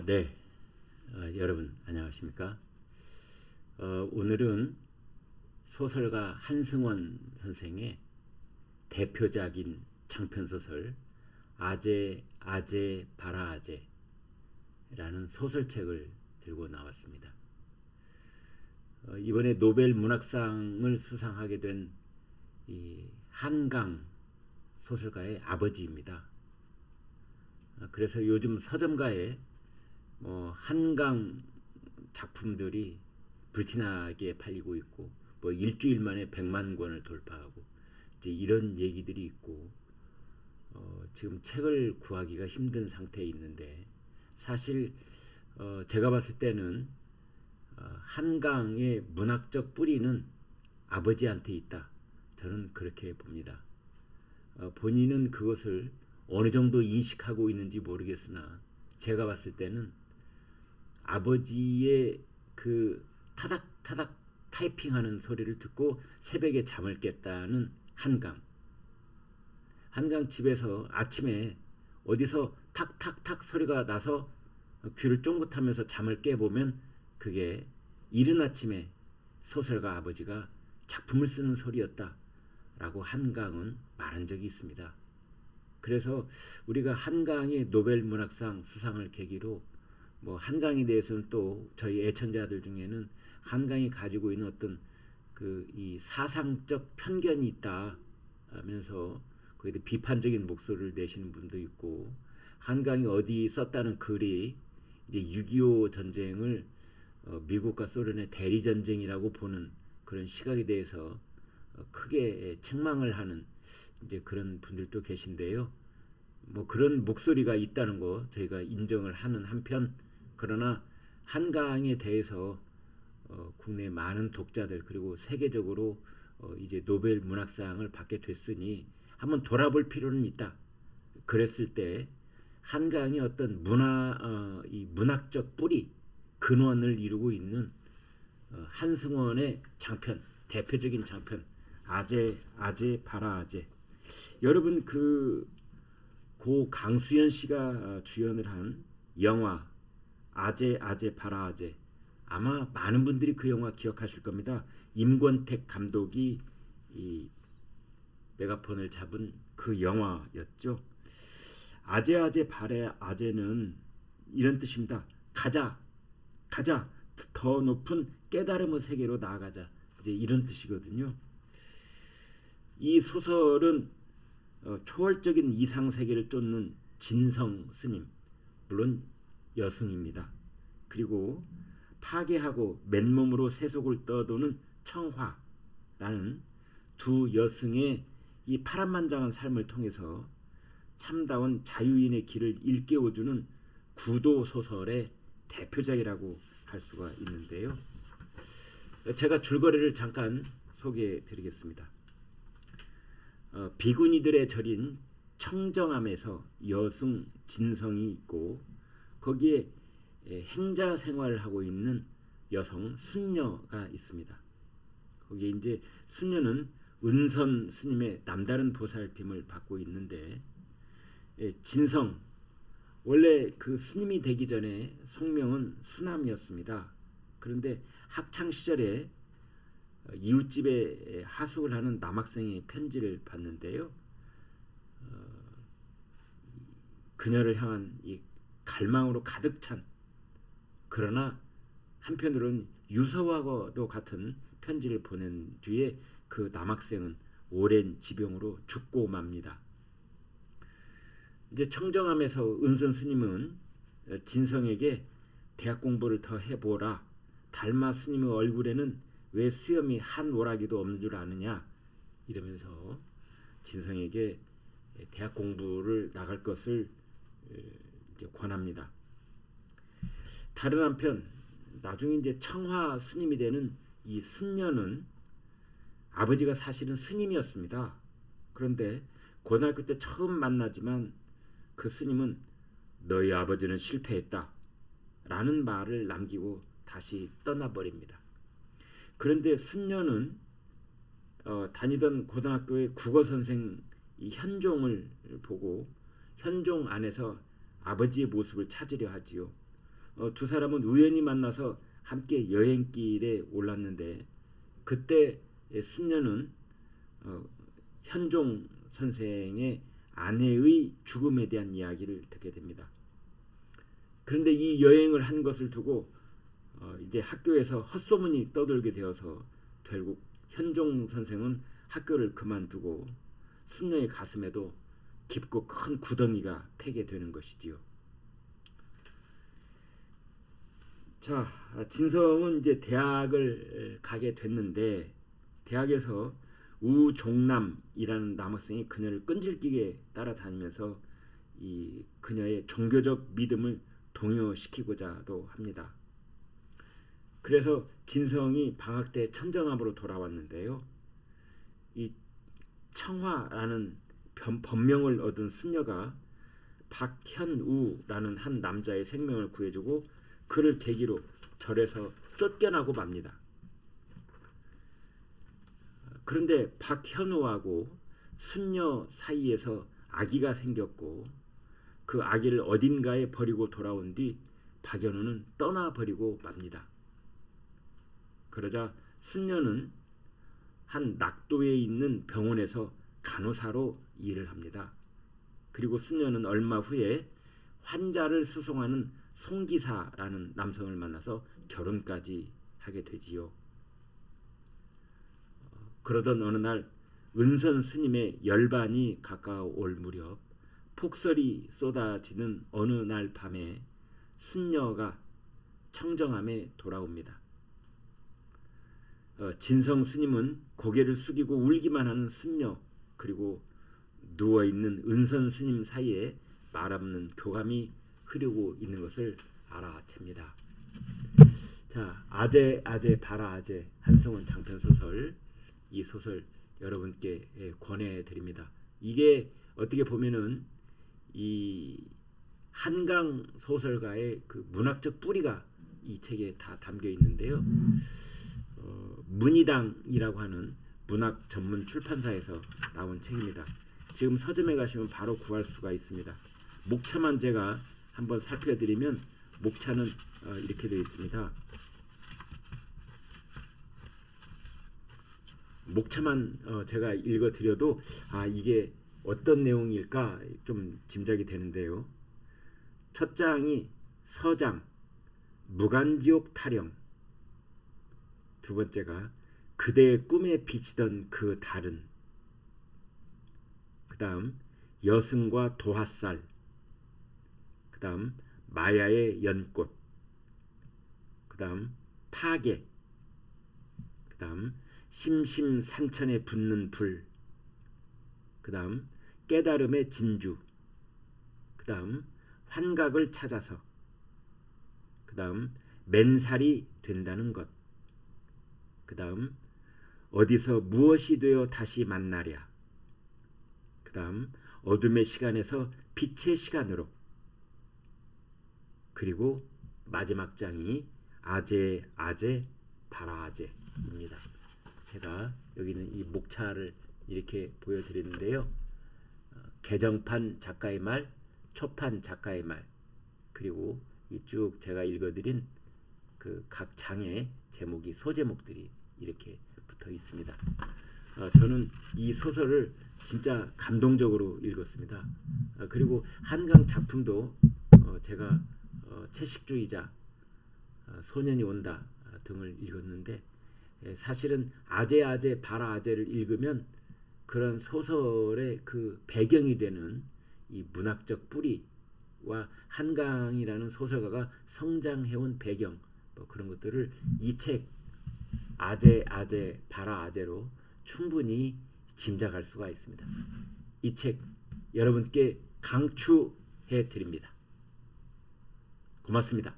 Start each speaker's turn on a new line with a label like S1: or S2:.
S1: 네. 여러분 안녕하십니까? 오늘은 소설가 한승원 선생의 대표작인 장편소설 아재 바라아재라는 소설책을 들고 나왔습니다. 이번에 노벨 문학상을 수상하게 된 이 한강 소설가의 아버지입니다. 그래서 요즘 서점가에 한강 작품들이 불티나게 팔리고 있고 일주일 만에 100만 권을 돌파하고 이제 이런 얘기들이 있고 지금 책을 구하기가 힘든 상태에 있는데 사실 제가 봤을 때는 한강의 문학적 뿌리는 아버지한테 있다. 저는 그렇게 봅니다. 본인은 그것을 어느 정도 인식하고 있는지 모르겠으나 제가 봤을 때는 아버지의 그 타닥타닥 타이핑하는 소리를 듣고 새벽에 잠을 깼다는 한강 집에서 아침에 어디서 탁탁탁 소리가 나서 귀를 쫑긋하면서 잠을 깨보면 그게 이른 아침에 소설가 아버지가 작품을 쓰는 소리였다 라고 한강은 말한 적이 있습니다. 그래서 우리가 한강의 노벨 문학상 수상을 계기로 한강에 대해서는 또 저희 애청자들 중에는 한강이 가지고 있는 어떤 이 사상적 편견이 있다 하면서 거기에 대해 비판적인 목소리를 내시는 분도 있고, 한강이 어디 썼다는 글이 이제 6.25 전쟁을 미국과 소련의 대리 전쟁이라고 보는 그런 시각에 대해서 크게 책망을 하는 이제 그런 분들도 계신데요. 그런 목소리가 있다는 거 저희가 인정을 하는 한편, 그러나 한강에 대해서 국내 많은 독자들 그리고 세계적으로 이제 노벨 문학상을 받게 됐으니 한번 돌아볼 필요는 있다. 그랬을 때 한강이 어떤 이 문학적 뿌리 근원을 이루고 있는 한승원의 장편, 대표적인 장편 아재 바라아재. 여러분 고 강수연 씨가 주연을 한 영화 아재 바라아재, 아마 많은 분들이 그 영화 기억하실 겁니다. 임권택 감독이 이 메가폰을 잡은 그 영화였죠. 아재 바라아재는 이런 뜻입니다. 가자 더 높은 깨달음의 세계로 나아가자, 이제 이런 뜻이거든요. 이 소설은 초월적인 이상 세계를 쫓는 진성 스님, 물론 여승입니다. 그리고 파괴하고 맨몸으로 세속을 떠도는 청화라는 두 여승의 이 파란만장한 삶을 통해서 참다운 자유인의 길을 일깨워주는 구도 소설의 대표작이라고 할 수가 있는데요. 제가 줄거리를 잠깐 소개해 드리겠습니다. 비구니들의 절인 청정암에서 여승 진성이 있고, 거기에 행자 생활을 하고 있는 여성 순녀가 있습니다. 거기에 이제 순녀는 은선 스님의 남다른 보살핌을 받고 있는데, 진성, 원래 그 스님이 되기 전에 성명은 수남이었습니다. 그런데 학창 시절에 이웃집에 하숙을 하는 남학생의 편지를 받는데요. 그녀를 향한 이 갈망으로 가득 찬, 그러나 한편으로는 유서와도 같은 편지를 보낸 뒤에 그 남학생은 오랜 지병으로 죽고 맙니다. 이제 청정암에서 은선 스님은 진성에게 대학 공부를 더 해보라, 달마 스님의 얼굴에는 왜 수염이 한 오라기도 없는 줄 아느냐, 이러면서 진성에게 대학 공부를 나갈 것을 이제 권합니다. 다른 한편 나중에 이제 청화 스님이 되는 이 순녀는 아버지가 사실은 스님이었습니다. 그런데 고등학교 때 처음 만나지만 그 스님은 너희 아버지는 실패했다 라는 말을 남기고 다시 떠나버립니다. 그런데 순녀는 다니던 고등학교의 국어선생 이 현종을 보고 현종 안에서 아버지의 모습을 찾으려 하지요. 두 사람은 우연히 만나서 함께 여행길에 올랐는데 그때 순녀는 현종 선생의 아내의 죽음에 대한 이야기를 듣게 됩니다. 그런데 이 여행을 한 것을 두고 이제 학교에서 헛소문이 떠돌게 되어서 결국 현종 선생은 학교를 그만두고 순녀의 가슴에도 깊고 큰 구덩이가 패게 되는 것이지요. 자, 진성은 이제 대학을 가게 됐는데 대학에서 우종남이라는 남학생이 그녀를 끈질기게 따라다니면서 이 그녀의 종교적 믿음을 동요시키고자도 합니다. 그래서 진성이 방학 때 천정함으로 돌아왔는데요. 이 청화라는 법명을 얻은 순녀가 박현우라는 한 남자의 생명을 구해주고 그를 계기로 절에서 쫓겨나고 맙니다. 그런데 박현우하고 순녀 사이에서 아기가 생겼고 그 아기를 어딘가에 버리고 돌아온 뒤 박현우는 떠나버리고 맙니다. 그러자 순녀는 한 낙도에 있는 병원에서 간호사로 일을 합니다. 그리고 순녀는 얼마 후에 환자를 수송하는 송기사라는 남성을 만나서 결혼까지 하게 되지요. 그러던 어느 날 은선 스님의 열반이 가까워올 무렵 폭설이 쏟아지는 어느 날 밤에 순녀가 청정함에 돌아옵니다. 진성 스님은 고개를 숙이고 울기만 하는 순녀 그리고 누워있는 은선 스님 사이에 말없는 교감이 흐르고 있는 것을 알아챕니다. 자, 아재 아재 바라 아재 한성원 장편 소설, 이 소설 여러분께 권해드립니다. 이게 어떻게 보면은 이 한강 소설가의 그 문학적 뿌리가 이 책에 다 담겨 있는데요. 문희당이라고 하는 문학 전문 출판사에서 나온 책입니다. 지금 서점에 가시면 바로 구할 수가 있습니다. 목차만 제가 한번 살펴드리면 목차는 이렇게 되어 있습니다. 목차만 제가 읽어드려도 이게 어떤 내용일까 좀 짐작이 되는데요. 첫 장이 서장 무간지옥 타령, 두 번째가 그대의 꿈에 비치던 그 달은, 그 다음 여승과 도화살, 그 다음 마야의 연꽃, 그 다음 파괴, 그 다음 심심산천에 붙는 불, 그 다음 깨달음의 진주, 그 다음 환각을 찾아서, 그 다음 맨살이 된다는 것, 그 다음 어디서 무엇이 되어 다시 만나랴, 그 다음 어둠의 시간에서 빛의 시간으로, 그리고 마지막 장이 아재 아재 바라 아재입니다. 제가 여기는 이 목차를 이렇게 보여드리는데요. 개정판 작가의 말, 초판 작가의 말, 그리고 쭉 제가 읽어드린 그 각 장의 제목이 소제목들이 이렇게 붙어 있습니다. 저는 이 소설을 진짜 감동적으로 읽었습니다. 그리고 한강 작품도 제가 채식주의자, 소년이 온다 등을 읽었는데 사실은 아재 아재 바라 아재를 읽으면 그런 소설의 그 배경이 되는 이 문학적 뿌리와 한강이라는 소설가가 성장해온 배경, 뭐 그런 것들을 이 책 아재 아재 바라 아재로 충분히 짐작할 수가 있습니다. 이 책 여러분께 강추해 드립니다. 고맙습니다.